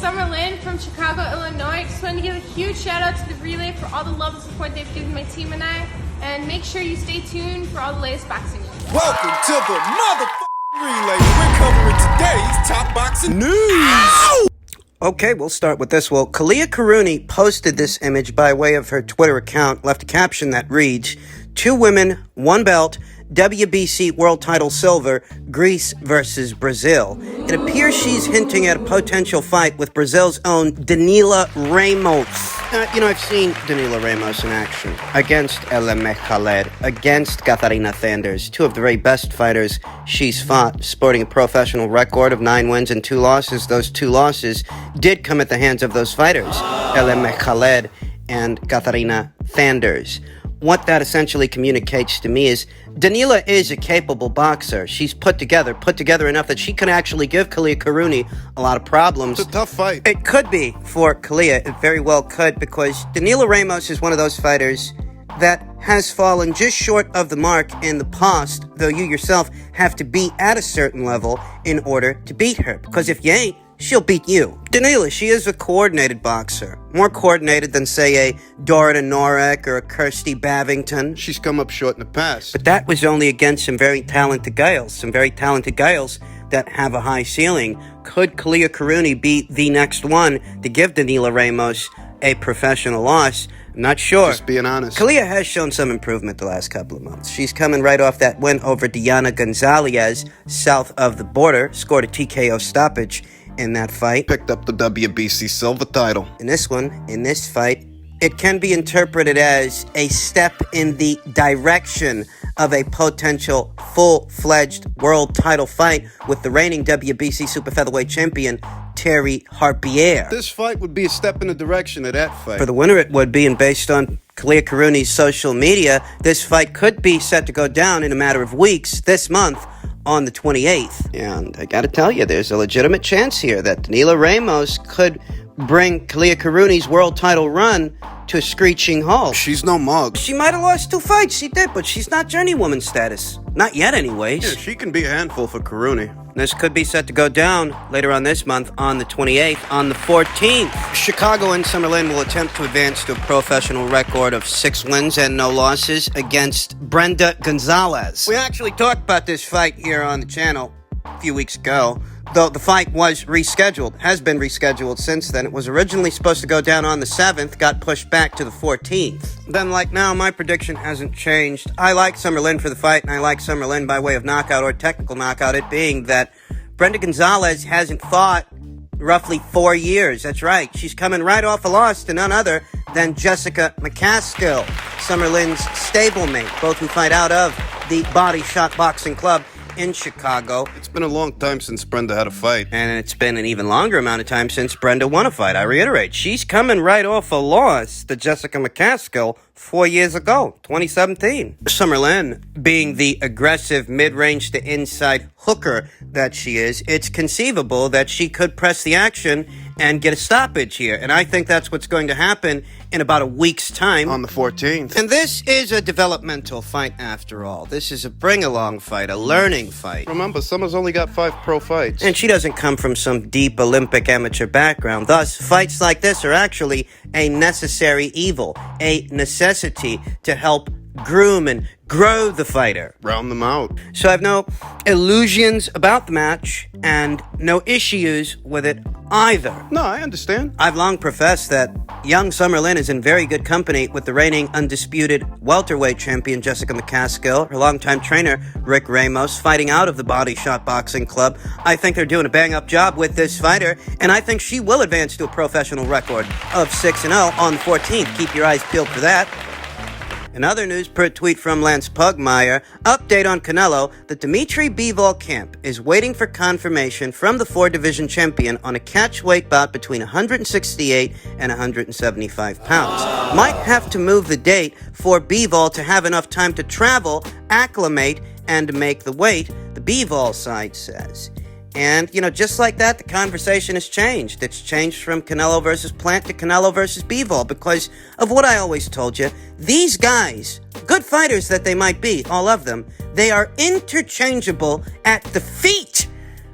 Summerlin from Chicago, Illinois. Just wanted to give a huge shout out to the Relay for all the love and support they've given my team and I. And make sure you stay tuned for all the latest boxing news. Welcome to the motherfucking Relay. We're covering today's top boxing news. Ow! Okay, we'll start with this. Well, Kalia Kuruni posted this image by way of her Twitter account, left a caption that reads, 2 women, 1 belt, WBC World Title Silver, Greece versus Brazil. It appears she's hinting at a potential fight with Brazil's own Danila Ramos. I've seen Danila Ramos in action against Khaled, against Katharina Sanders, 2 of the very best fighters she's fought, sporting a professional record of 9 wins and 2 losses. Those 2 losses did come at the hands of those fighters, Khaled and Katharina Sanders. What that essentially communicates to me is Danila is a capable boxer. She's put together enough that she can actually give Kalia Kourouni a lot of problems. It's a tough fight. It could be for Kalia. It very well could, because Danila Ramos is one of those fighters that has fallen just short of the mark in the past, though you yourself have to be at a certain level in order to beat her. Because if you ain't, she'll beat you. Danila, she is a coordinated boxer. More coordinated than, say, a Dorita Norek or a Kirsty Bavington. She's come up short in the past. But that was only against some very talented girls. That have a high ceiling. Could Kalia Kourouni be the next one to give Danila Ramos a professional loss? I'm not sure. Just being honest. Kalia has shown some improvement the last couple of months. She's coming right off that win over Gonzalez, south of the border. Scored a TKO stoppage in that fight. Picked up the WBC silver title. In this fight, it can be interpreted as a step in the direction of a potential full-fledged world title fight with the reigning WBC super featherweight champion, Terry Harpier. This fight would be a step in the direction of that fight. For the winner it would be, and based on Kalia Kourouni's social media, this fight could be set to go down in a matter of weeks this month, on the 28th. And I gotta tell you, there's a legitimate chance here that Danila Ramos could bring Kalia Kourouni's world title run to a screeching halt. She's no mug. She might have lost 2 fights, she did, but she's not journeywoman status. Not yet, anyways. Yeah, she can be a handful for Kuruni. This could be set to go down later on this month, on the 28th. On the 14th, Chicago and Summerlin will attempt to advance to a professional record of 6 wins and no losses against Brenda Gonzalez. We actually talked about this fight here on the channel a few weeks ago, though the fight was rescheduled, has been rescheduled since then. It was originally supposed to go down on the 7th, got pushed back to the 14th. Then, like now, my prediction hasn't changed. I like Summerlin for the fight, and I like Summerlin by way of knockout or technical knockout, it being that Brenda Gonzalez hasn't fought roughly 4 years. That's right. She's coming right off a loss to none other than Jessica McCaskill, Summerlin's stablemate, both who fight out of the Body Shot Boxing Club in Chicago. It's been a long time since Brenda had a fight. And it's been an even longer amount of time since Brenda won a fight. I reiterate, she's coming right off a loss to Jessica McCaskill 4 years ago, 2017. Summerlin, being the aggressive mid-range to inside hooker that she is, it's conceivable that she could press the action and get a stoppage here. And I think that's what's going to happen in about a week's time. On the 14th. And this is a developmental fight after all. This is a bring-along fight, a learning fight. Remember, Summer's only got 5 pro fights. And she doesn't come from some deep Olympic amateur background. Thus, fights like this are actually a necessary evil, a necessity to help groom and grow the fighter. Round them out. So I have no illusions about the match and no issues with it either. No, I understand. I've long professed that young Summerlin is in very good company with the reigning undisputed welterweight champion Jessica McCaskill, her longtime trainer Rick Ramos, fighting out of the Body Shot Boxing Club. I think they're doing a bang-up job with this fighter, and I think she will advance to a professional record of 6-0 on the 14th. Keep your eyes peeled for that. In other news, per tweet from Lance Pugmire, update on Canelo, the Bivol camp is waiting for confirmation from the 4-division champion on a catchweight bout between 168 and 175 pounds. Might have to move the date for Bivol to have enough time to travel, acclimate, and make the weight, the Bivol side says. And, just like that, the conversation has changed. It's changed from Canelo versus Plant to Canelo versus Bivol because of what I always told you. These guys, good fighters that they might be, all of them, they are interchangeable at the feet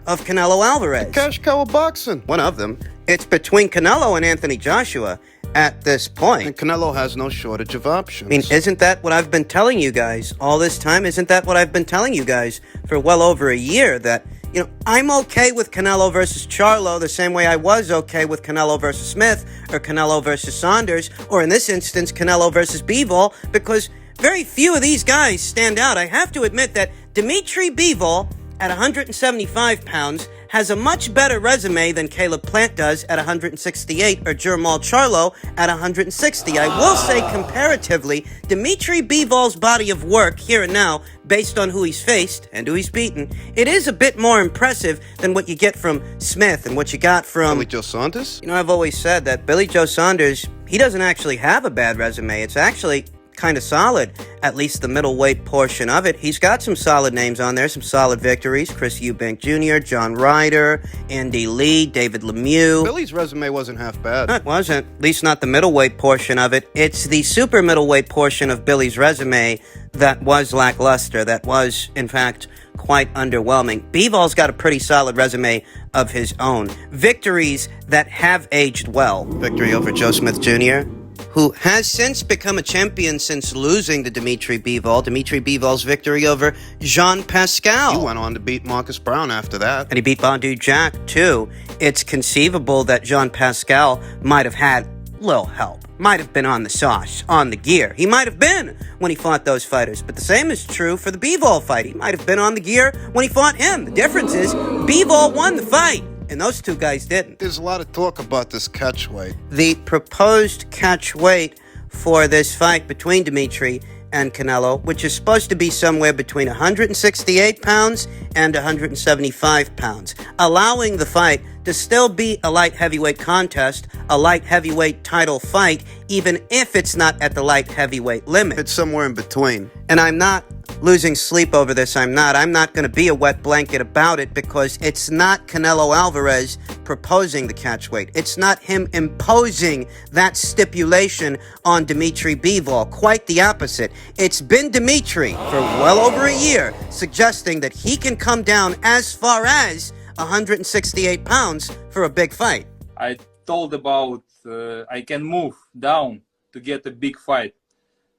of Canelo Alvarez. Cash cow of boxing. One of them. It's between Canelo and Anthony Joshua at this point. And Canelo has no shortage of options. I mean, isn't that what I've been telling you guys all this time? Isn't that what I've been telling you guys for well over a year? That, you know, I'm okay with Canelo versus Charlo the same way I was okay with Canelo versus Smith or Canelo versus Saunders, or in this instance, Canelo versus Bivol, because very few of these guys stand out. I have to admit that Dimitri Bivol at 175 pounds has a much better resume than Caleb Plant does at 168 or Jermall Charlo at 160. I will say comparatively, Dimitri Bivol's body of work here and now, based on who he's faced and who he's beaten, it is a bit more impressive than what you get from Smith and what you got from Billy Joe Saunders? You know, I've always said that Billy Joe Saunders, he doesn't actually have a bad resume. It's actually kind of solid, at least the middleweight portion of it. He's got some solid names on there, some solid victories. Chris Eubank Jr., John Ryder, Andy Lee, David Lemieux. Billy's resume wasn't half bad. No, it wasn't. At least not the middleweight portion of it. It's the super middleweight portion of Billy's resume that was lackluster, that was, in fact, quite underwhelming. Bivol's got a pretty solid resume of his own. Victories that have aged well. Victory over Joe Smith Jr., who has since become a champion since losing to Dimitri Bivol. Dimitri Bivol's victory over Jean Pascal. He went on to beat Marcus Brown after that. And he beat Bandu Jack, too. It's conceivable that Jean Pascal might have had little help. Might have been on the sauce, on the gear. He might have been when he fought those fighters. But the same is true for the Bivol fight. He might have been on the gear when he fought him. The difference is Bivol won the fight, and those two guys didn't. There's a lot of talk about this catchweight. The proposed catch weight for this fight between Dimitri and Canelo, which is supposed to be somewhere between 168 pounds and 175 pounds, allowing the fight to still be a light heavyweight contest, a light heavyweight title fight, even if it's not at the light heavyweight limit. It's somewhere in between. And I'm not losing sleep over this. I'm not going to be a wet blanket about it, because it's not Canelo Alvarez proposing the catch weight. It's not him imposing that stipulation on Dimitri Bivol. Quite the opposite. It's been Dimitri for well over a year suggesting that he can come down as far as 168 pounds for a big fight. I told about I can move down to get a big fight,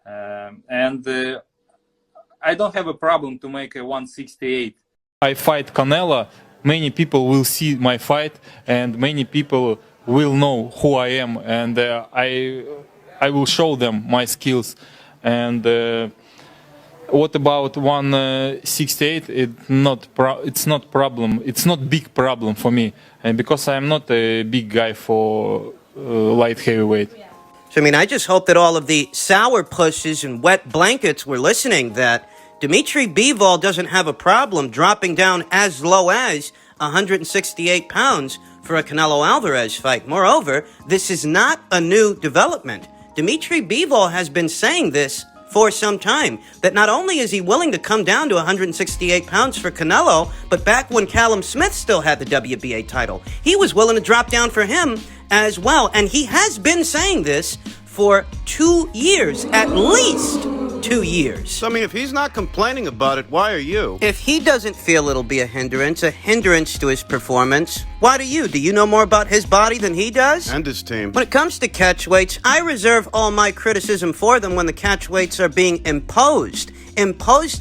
and I don't have a problem to make a 168. I fight Canelo, many people will see my fight, and many people will know who I am, and I will show them my skills. And what about 168? It's not problem. It's not big problem for me, and because I'm not a big guy for light heavyweight. So, I mean, I just hope that all of the sour pushes and wet blankets were listening, that Dimitri Bivol doesn't have a problem dropping down as low as 168 pounds for a Canelo Alvarez fight. Moreover, this is not a new development. Dimitri Bivol has been saying this for some time, that not only is he willing to come down to 168 pounds for Canelo, but back when Callum Smith still had the WBA title, he was willing to drop down for him as well. And he has been saying this for 2 years, at least 2 years. So, I mean, if he's not complaining about it, why are you? If he doesn't feel it'll be a hindrance to his performance, why do you? Do you know more about his body than he does? And his team. When it comes to catchweights, I reserve all my criticism for them when the catchweights are being imposed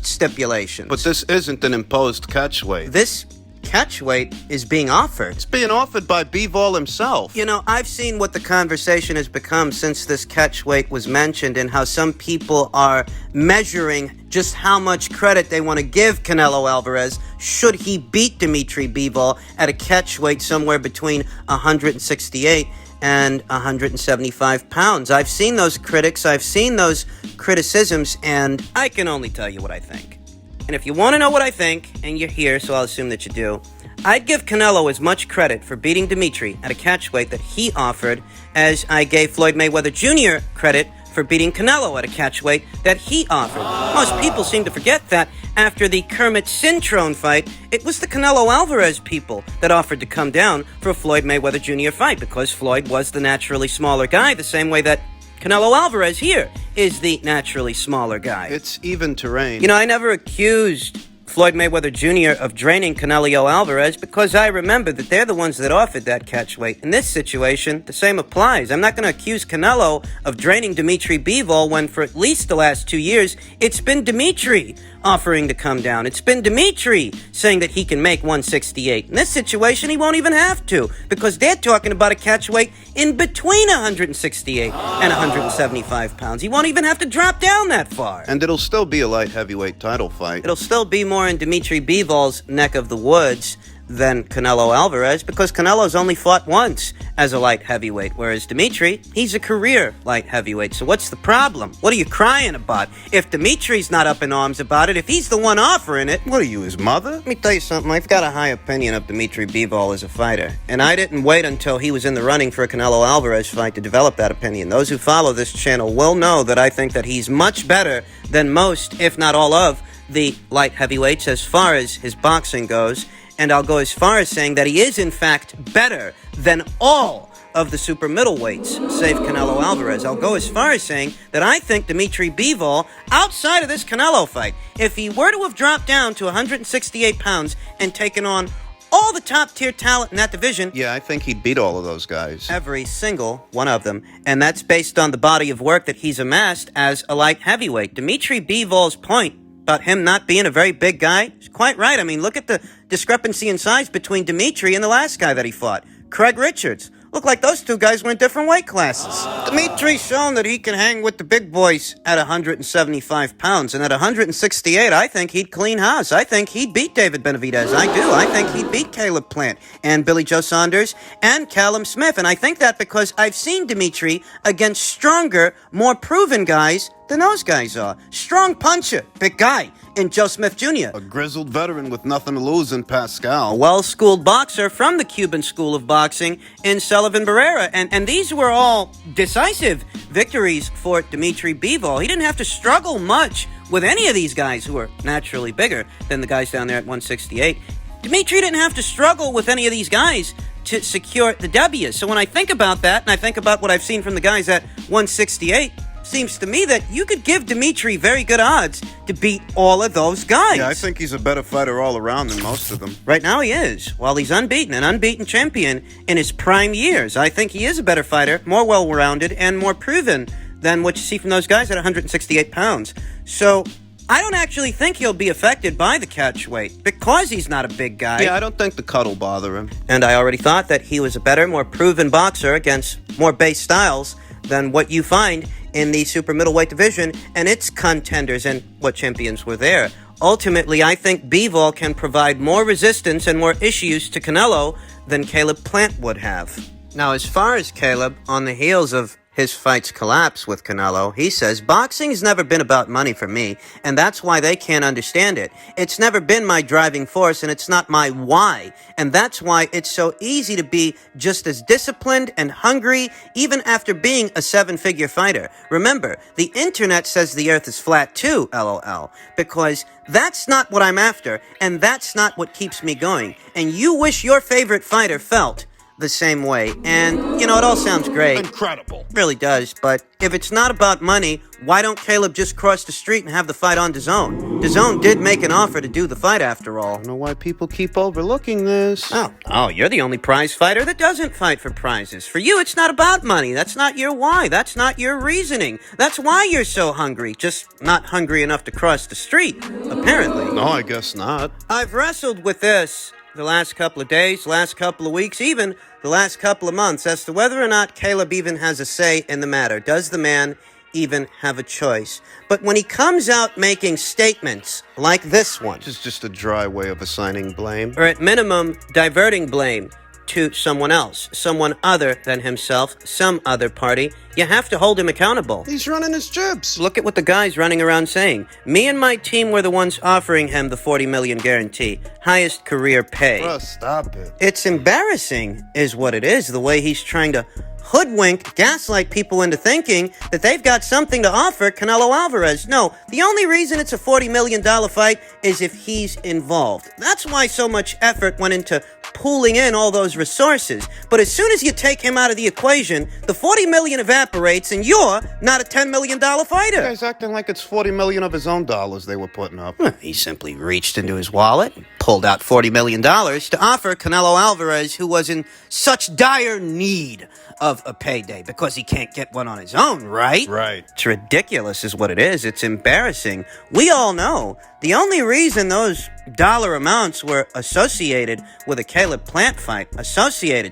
stipulations. But this isn't an imposed catchweight. This catchweight is being offered. It's being offered by Bivol himself. You know, I've seen what the conversation has become since this catchweight was mentioned, and how some people are measuring just how much credit they want to give Canelo Alvarez should he beat Dimitri Bivol at a catchweight somewhere between 168 and 175 pounds. I've seen those critics, I've seen those criticisms, and I can only tell you what I think. And if you want to know what I think, and you're here, so I'll assume that you do, I'd give Canelo as much credit for beating Dimitri at a catchweight that he offered as I gave Floyd Mayweather Jr. credit for beating Canelo at a catchweight that he offered. Most people seem to forget that after the Kermit Cintrone fight, it was the Canelo Alvarez people that offered to come down for a Floyd Mayweather Jr. fight, because Floyd was the naturally smaller guy, the same way that Canelo Alvarez here is the naturally smaller guy. It's even terrain. You know, I never accused Floyd Mayweather Jr. of draining Canelo Alvarez because I remember that they're the ones that offered that catchweight. In this situation, the same applies. I'm not going to accuse Canelo of draining Dimitri Bivol when for at least the last 2 years, it's been Dimitri offering to come down. It's been Dimitri saying that he can make 168. In this situation, he won't even have to because they're talking about a catchweight in between 168 and 175 pounds. He won't even have to drop down that far. And it'll still be a light heavyweight title fight. It'll still be more in Dimitri Bivol's neck of the woods than Canelo Alvarez because Canelo's only fought once as a light heavyweight, whereas Dimitri, he's a career light heavyweight. So what's the problem? What are you crying about? If Dimitri's not up in arms about it, if he's the one offering it... What are you, his mother? Let me tell you something. I've got a high opinion of Dimitri Bivol as a fighter, and I didn't wait until he was in the running for a Canelo Alvarez fight to develop that opinion. Those who follow this channel will know that I think that he's much better than most, if not all of, the light heavyweights as far as his boxing goes. And I'll go as far as saying that he is, in fact, better than all of the super middleweights, save Canelo Alvarez. I'll go as far as saying that I think Dimitri Bivol, outside of this Canelo fight, if he were to have dropped down to 168 pounds and taken on all the top-tier talent in that division... Yeah, I think he'd beat all of those guys. Every single one of them. And that's based on the body of work that he's amassed as a light heavyweight. Dimitri Bivol's point about him not being a very big guy is quite right. I mean, look at the discrepancy in size between Dimitri and the last guy that he fought, Craig Richards. Look like those two guys were in different weight classes. Dimitri's shown that he can hang with the big boys at 175 pounds. And at 168, I think he'd clean house. I think he'd beat David Benavidez. I do. I think he'd beat Caleb Plant and Billy Joe Saunders and Callum Smith. And I think that because I've seen Dimitri against stronger, more proven guys than those guys are. Strong puncher, big guy, in Joe Smith Jr. A grizzled veteran with nothing to lose in Pascal. A well-schooled boxer from the Cuban School of Boxing in Sullivan Barrera. And these were all decisive victories for Dimitri Bivol. He didn't have to struggle much with any of these guys who are naturally bigger than the guys down there at 168. Dimitri didn't have to struggle with any of these guys to secure the W. So when I think about that, and I think about what I've seen from the guys at 168, seems to me that you could give Dimitri very good odds to beat all of those guys. Yeah, I think he's a better fighter all around than most of them. Right now he is. While he's unbeaten, an unbeaten champion in his prime years, I think he is a better fighter, more well-rounded, and more proven than what you see from those guys at 168 pounds. So I don't actually think he'll be affected by the catch weight because he's not a big guy. Yeah, I don't think the cut will bother him. And I already thought that he was a better, more proven boxer against more base styles than what you find in the super middleweight division and its contenders and what champions were there. Ultimately, I think Bivol can provide more resistance and more issues to Canelo than Caleb Plant would have. Now, as far as Caleb, on the heels of his fight's collapse with Canelo, he says, boxing's never been about money for me, and that's why they can't understand it. It's never been my driving force, and it's not my why, and that's why it's so easy to be just as disciplined and hungry, even after being a seven-figure fighter. Remember, the internet says the earth is flat too, LOL, because that's not what I'm after, and that's not what keeps me going. And you wish your favorite fighter felt the same way. And, you know, it all sounds great. Incredible. It really does. But if it's not about money, why don't Caleb just cross the street and have the fight on DAZN? DAZN did make an offer to do the fight after all. I don't know why people keep overlooking this. Oh, you're the only prize fighter that doesn't fight for prizes. For you, it's not about money. That's not your why. That's not your reasoning. That's why you're so hungry. Just not hungry enough to cross the street, apparently. No, I guess not. I've wrestled with this the last couple of days, last couple of weeks, even the last couple of months, as to whether or not Caleb even has a say in the matter. Does the man even have a choice? But when he comes out making statements like this one, Which is just a dry way of assigning blame. or at minimum, diverting blame to someone else, someone other than himself, some other party, you have to hold him accountable. He's running his jibs. Look at what the guy's running around saying. Me and my team were the ones offering him the $40 million guarantee, highest career pay. Bro, stop it. It's embarrassing, is what it is, the way he's trying to hoodwink, gaslight people into thinking that they've got something to offer Canelo Alvarez. No, the only reason it's a $40 million fight is if he's involved. That's why so much effort went into pooling in all those resources. But as soon as you take him out of the equation, the $40 million evaporates and you're not a $10 million fighter. Guy's acting like it's $40 million of his own dollars they were putting up. He simply reached into his wallet and pulled out $40 million to offer Canelo Alvarez, who was in such dire need of a payday because he can't get one on his own, right? Right. It's ridiculous is what it is. It's embarrassing. We all know the only reason those dollar amounts were associated with a Caleb Plant fight,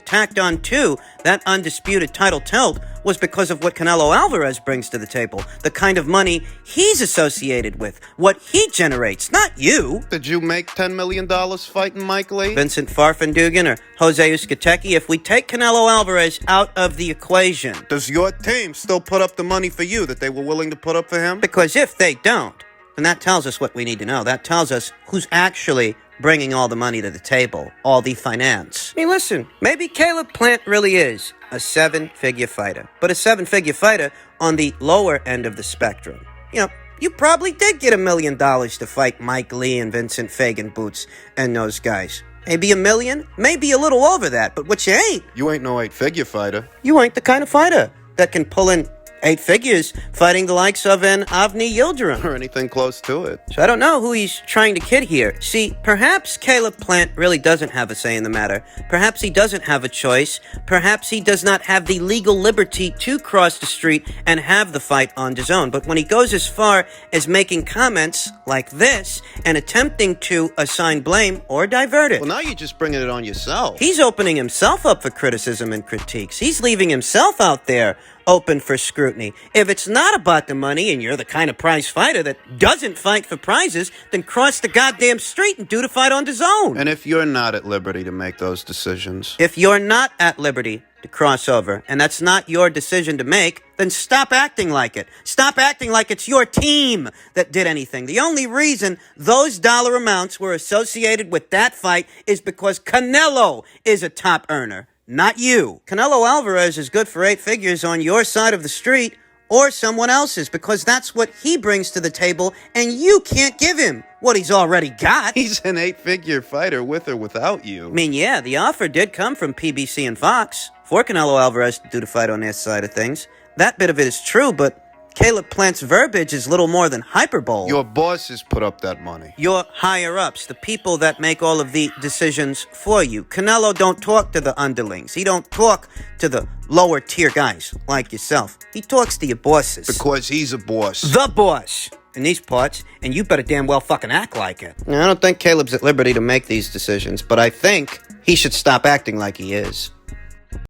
tacked on to that undisputed title tilt, was because of what Canelo Alvarez brings to the table, the kind of money he's associated with, what he generates, not you. Did you make $10 million fighting Mike Lee? Vincent Farfandugan or Jose Uzcategui, if we take Canelo Alvarez out of the equation. Does your team still put up the money for you that they were willing to put up for him? Because if they don't, then that tells us what we need to know. That tells us who's actually bringing all the money to the table, all the finance. I mean, listen, maybe Caleb Plant really is a seven-figure fighter, but a seven-figure fighter on the lower end of the spectrum. You know, you probably did get $1 million to fight Mike Lee and Vincent Fagan Boots and those guys. Maybe $1 million, maybe a little over that, but what you ain't. You ain't no 8-figure fighter. You ain't the kind of fighter that can pull in 8 figures fighting the likes of an Avni Yildirim. Or anything close to it. So I don't know who he's trying to kid here. See, perhaps Caleb Plant really doesn't have a say in the matter. Perhaps he doesn't have a choice. Perhaps he does not have the legal liberty to cross the street and have the fight on his own. But when he goes as far as making comments like this and attempting to assign blame or divert it, Well, now you're just bringing it on yourself. he's opening himself up for criticism and critiques. He's leaving himself out there open for scrutiny. If it's not about the money and you're the kind of prize fighter that doesn't fight for prizes, then cross the goddamn street and do the fight on his own. And if you're not at liberty to make those decisions, If you're not at liberty to cross over, and that's not your decision to make, then stop acting like it. Stop acting like it's your team that did anything. The only reason those dollar amounts were associated with that fight is because Canelo is a top earner, not you. Canelo Alvarez is good for 8 figures on your side of the street or someone else's, because that's what he brings to the table, and you can't give him what he's already got. he's an 8-figure fighter with or without you. I mean, yeah, the offer did come from PBC and Fox for Canelo Alvarez to do the fight on their side of things. That bit of it is true, but Caleb Plant's verbiage is little more than hyperbole. Your bosses put up that money. Your higher-ups, the people that make all of the decisions for you. Canelo don't talk to the underlings. He don't talk to the lower-tier guys like yourself. He talks to your bosses. Because he's a boss. The boss in these parts, and you better damn well fucking act like it. Now, I don't think Caleb's at liberty to make these decisions, but I think he should stop acting like he is.